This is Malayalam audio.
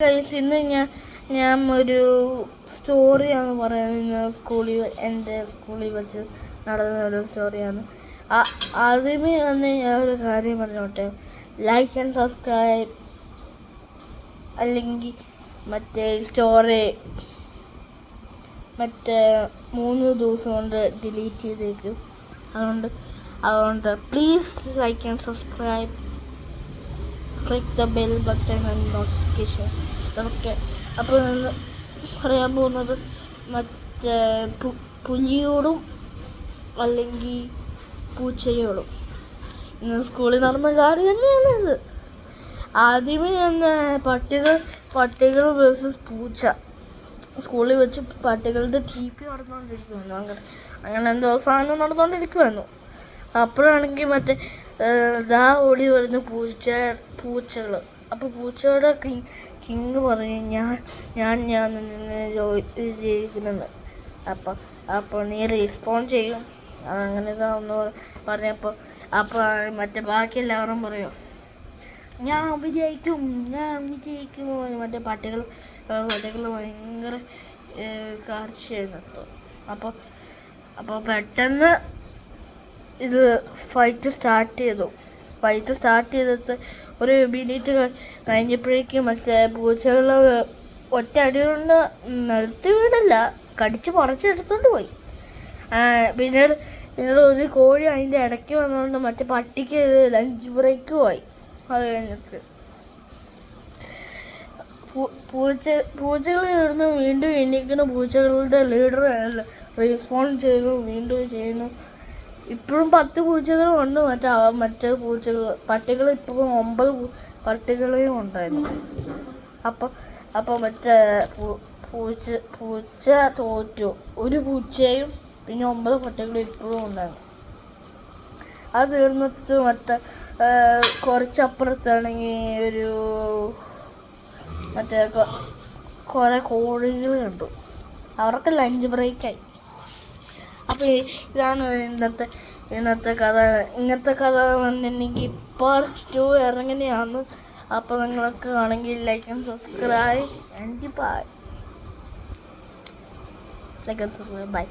ഗൈസ്, ഇന്ന് ഞാൻ ഒരു സ്റ്റോറിയാണ് പറയുന്നത്. എൻ്റെ സ്കൂളിൽ വെച്ച് നടന്ന ഒരു സ്റ്റോറിയാണ്. ആദ്യമേ തന്നെ ഞാൻ ഒരു കാര്യം പറഞ്ഞോട്ടെ. ലൈക്ക് ആൻഡ് സബ്സ്ക്രൈബ്, അല്ലെങ്കിൽ സ്റ്റോറി 3 ദിവസം കൊണ്ട് ഡിലീറ്റ് ചെയ്തേക്കും. അതുകൊണ്ട് please like and subscribe, click the bell button and notification. അതൊക്കെ. അപ്പോൾ ഞാൻ പറയാൻ പോകുന്നത് പുലിയോടും അല്ലെങ്കിൽ പൂച്ചയോടും ഇന്ന് സ്കൂളിൽ നടന്ന കാര്യം തന്നെയാണിത്. ആദ്യമേ പട്ടികൾ വേഴ്സസ് പൂച്ച. സ്കൂളിൽ വെച്ച് പട്ടികളുടെ TP നടന്നുകൊണ്ടിരിക്കുവായിരുന്നു. അങ്ങനെ എന്തോ സാധനം നടന്നുകൊണ്ടിരിക്കുവായിരുന്നു. അപ്പോഴാണെങ്കിൽ ഓടി വരുന്ന പൂച്ചകൾ. അപ്പോൾ പൂച്ചയുടെ കിങ് പറയും, ഞാൻ നിന്നെ ജയിക്കുന്നെന്ന്. അപ്പോൾ നീ റെസ്പോണ്ട് ചെയ്യും. അങ്ങനെ ഒന്ന് പറഞ്ഞപ്പോൾ ബാക്കി എല്ലാവരും പറയും, ഞാൻ വിജയിക്കും. പട്ടികൾ ഭയങ്കര കാർച്ചയായി നിർത്തും. അപ്പോൾ പെട്ടെന്ന് ഇത് ഫൈറ്റ് സ്റ്റാർട്ട് ചെയ്തിട്ട് ഒരു മിനിറ്റ് കഴിഞ്ഞപ്പോഴേക്കും പൂച്ചകൾ ഒറ്റ അടി കൊണ്ട് നിർത്തി വീടില്ല, കടിച്ച് പറിച്ചെടുത്തോണ്ട് പോയി. പിന്നീട് ഒരു കോഴി അതിൻ്റെ ഇടയ്ക്ക് വന്നുകൊണ്ട് പട്ടിക്ക് ലഞ്ച് ബ്രേക്കും ആയി. അത് കഴിഞ്ഞിട്ട് പൂച്ചകൾ ഇരുന്ന് വീണ്ടും എണീക്കുന്ന പൂച്ചകളുടെ ലീഡർ റെസ്പോണ്ട് വീണ്ടും ചെയ്യുന്നു. ഇപ്പോഴും 10 പൂച്ചകളുണ്ട്. പട്ടികൾ ഇപ്പോഴും 9 പട്ടികളെയും ഉണ്ടായിരുന്നു. അപ്പോൾ പൂച്ച തോറ്റു. ഒരു പൂച്ചയും പിന്നെ 9 പട്ടികളും ഇപ്പോഴും ഉണ്ടായിരുന്നു. അത് തീർന്നിട്ട് കുറച്ചപ്പുറത്താണെങ്കിൽ ഒരു കുറേ കോഴികൾ കണ്ടു. അവർക്ക് ലഞ്ച് ബ്രേക്കായി. അപ്പോൾ ഇതാണ് ഇന്നത്തെ കഥ. ഇങ്ങനത്തെ കഥ വന്നിട്ടുണ്ടെങ്കിൽ പാർട്ട് 2 ഇറങ്ങുന്നതാണ്. അപ്പോൾ നിങ്ങൾക്ക് ആണെങ്കിൽ like and subscribe and by.